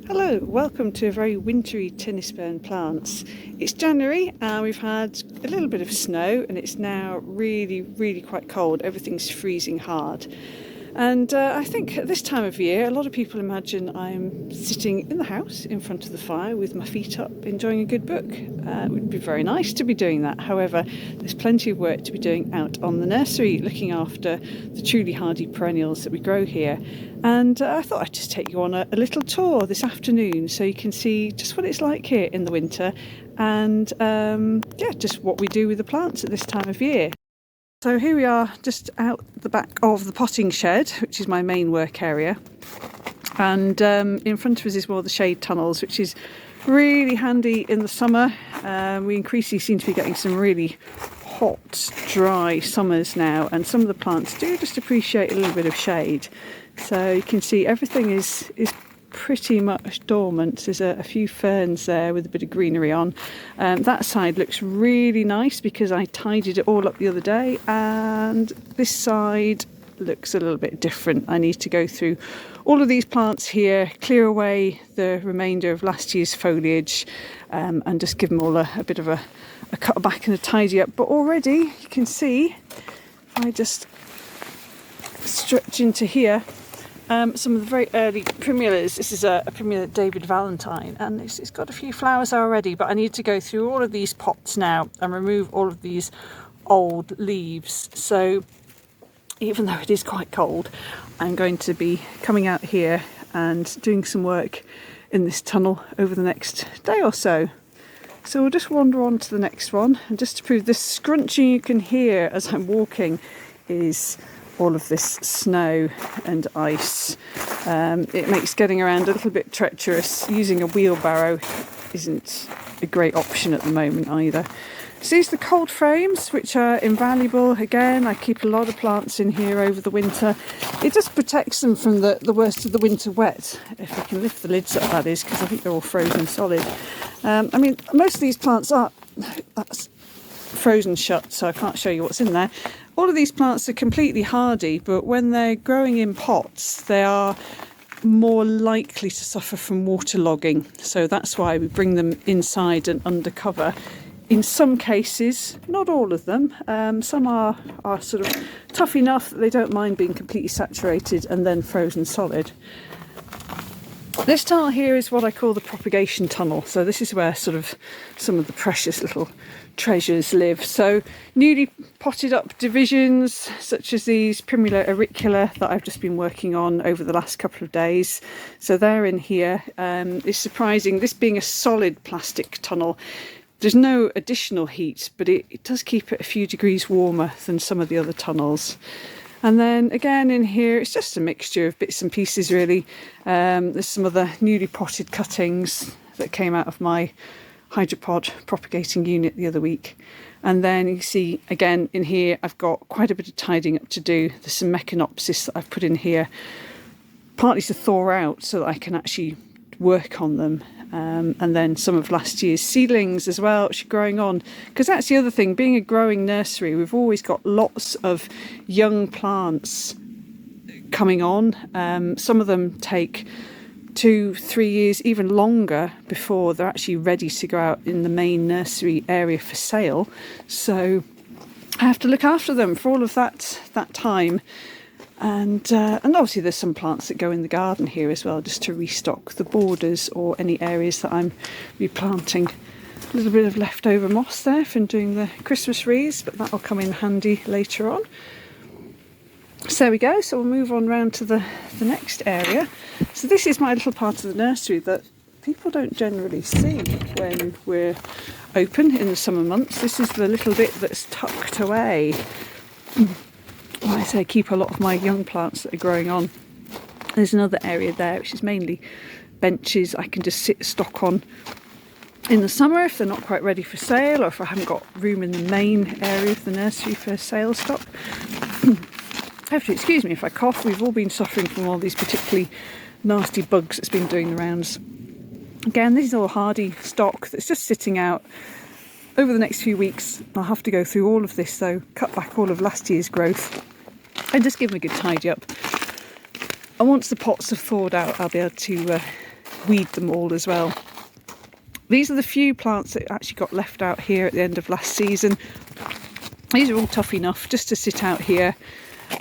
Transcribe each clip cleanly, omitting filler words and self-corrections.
Hello, welcome to a very wintry Tinnisburn plants. It's January and we've had a little bit of snow and it's now really quite cold. Everything's freezing hard. And I think at this time of year, a lot of people imagine I'm sitting in the house in front of the fire with my feet up, enjoying a good book. It would be very nice to be doing that. However, there's plenty of work to be doing out on the nursery, looking after the truly hardy perennials that we grow here. And I thought I'd just take you on a little tour this afternoon so you can see just what it's like here in the winter and just what we do with the plants at this time of year. So here we are just out the back of the potting shed, which is my main work area. And in front of us is more the shade tunnels, which is really handy in the summer. We increasingly seem to be getting some really hot, dry summers now, and some of the plants do just appreciate a little bit of shade. So you can see everything is pretty much dormant. There's a few ferns there with a bit of greenery on. That side looks really nice because I tidied it all up the other day, and this side looks a little bit different. I need to go through all of these plants here, clear away the remainder of last year's foliage, and just give them all a bit of a cut back and a tidy up. But already you can see, if I just stretch into here, some of the very early primulas. This is a primula David Valentine, and it's got a few flowers already, but I need to go through all of these pots now and remove all of these old leaves. So even though it is quite cold, I'm going to be coming out here and doing some work in this tunnel over the next day or so. So we'll just wander on to the next one, and just to prove, this scrunching you can hear as I'm walking is all of this snow and ice. It makes getting around a little bit treacherous. Using a wheelbarrow isn't a great option at the moment either. So these are the cold frames, which are invaluable. Again, I keep a lot of plants in here over the winter. It just protects them from the worst of the winter wet, if I can lift the lids up, that is, because I think they're all frozen solid. I mean, most of these plants are that's frozen shut, so I can't show you what's in there. All of these plants are completely hardy, but when they're growing in pots, they are more likely to suffer from waterlogging. So that's why we bring them inside and under cover. In some cases, not all of them, some are sort of tough enough that they don't mind being completely saturated and then frozen solid. This tunnel here is what I call the propagation tunnel. So this is where sort of some of the precious little treasures live. So newly potted up divisions such as these Primula auricula that I've just been working on over the last couple of days. So they're in here. It's surprising, this being a solid plastic tunnel, there's no additional heat, but it does keep it a few degrees warmer than some of the other tunnels. And then again in here, it's just a mixture of bits and pieces really. There's some other newly potted cuttings that came out of my hydropod propagating unit the other week. And then you see again in here, I've got quite a bit of tidying up to do. There's some Mechanopsis that I've put in here, partly to thaw out so that I can actually work on them. And then some of last year's seedlings as well, which are growing on. Because that's the other thing, being a growing nursery, we've always got lots of young plants coming on. Some of them take 2-3 years, even longer, before they're actually ready to go out in the main nursery area for sale. So I have to look after them for all of that time. And obviously there's some plants that go in the garden here as well, just to restock the borders or any areas that I'm replanting. A little bit of leftover moss there from doing the Christmas wreaths, but that'll come in handy later on. So there we go, so we'll move on round to the next area. So this is my little part of the nursery that people don't generally see when we're open in the summer months. This is the little bit that's tucked away. Like I say, keep a lot of my young plants that are growing on. There's another area there which is mainly benches I can just sit stock on in the summer if they're not quite ready for sale, or if I haven't got room in the main area of the nursery for sale stock. I have to excuse me if I cough. We've all been suffering from all these particularly nasty bugs that's been doing the rounds. Again, this is all hardy stock that's just sitting out. Over the next few weeks I'll have to go through all of this though, cut back all of last year's growth and just give them a good tidy up. And once the pots have thawed out, I'll be able to weed them all as well. These are the few plants that actually got left out here at the end of last season. These are all tough enough just to sit out here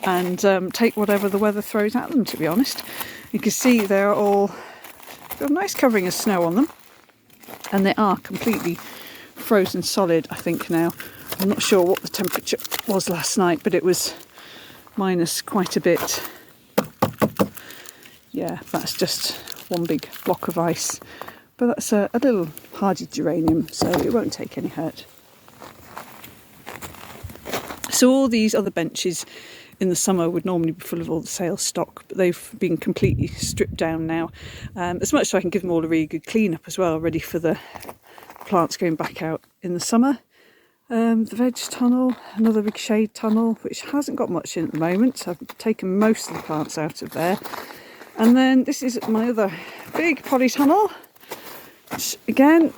and take whatever the weather throws at them, to be honest. You can see they're all got a nice covering of snow on them, and they are completely frozen solid, I think, now. I'm not sure what the temperature was last night, but it was minus quite a bit. Yeah, that's just one big block of ice. But that's a little hardy geranium, so it won't take any hurt. So all these other benches in the summer would normally be full of all the sale stock, but they've been completely stripped down now. As much so I can give them all a really good clean up as well, ready for the plants going back out in the summer. The veg tunnel, another big shade tunnel, which hasn't got much in at the moment, so I've taken most of the plants out of there. And then this is my other big polytunnel, which again,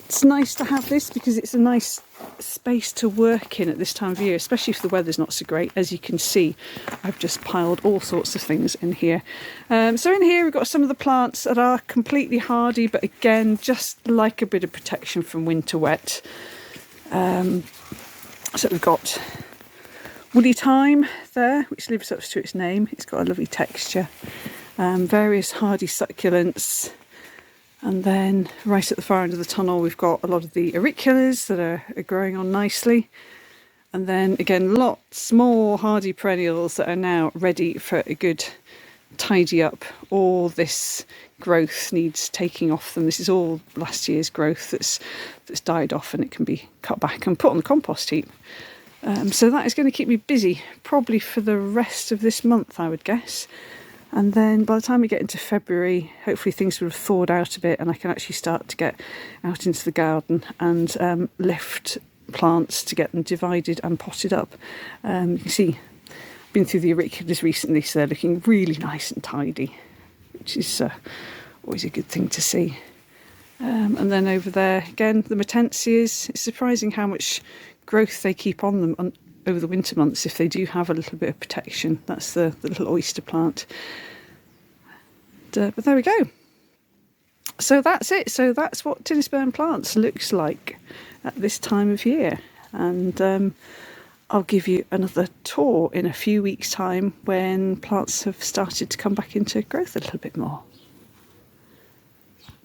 it's nice to have this because it's a nice space to work in at this time of year, especially if the weather's not so great. As you can see, I've just piled all sorts of things in here. So in here we've got some of the plants that are completely hardy, but again, just like a bit of protection from winter wet. So we've got woody thyme there, which lives up to its name. It's got a lovely texture. Various hardy succulents. And then right at the far end of the tunnel, we've got a lot of the auriculas that are growing on nicely. And then again, lots more hardy perennials that are now ready for a good tidy up. All this growth needs taking off them. This is all last year's growth that's died off, and it can be cut back and put on the compost heap. So that is going to keep me busy, probably for the rest of this month, I would guess. And then by the time we get into February, hopefully things will have thawed out a bit and I can actually start to get out into the garden and lift plants to get them divided and potted up. You can see, I've been through the auriculas recently, so they're looking really nice and tidy, which is always a good thing to see. And then over there, again, the mertensias. It's surprising how much growth they keep on them over the winter months if they do have a little bit of protection. That's the little oyster plant. But there we go. So that's it. So that's what Tinnisburn plants looks like at this time of year. And I'll give you another tour in a few weeks' time when plants have started to come back into growth a little bit more.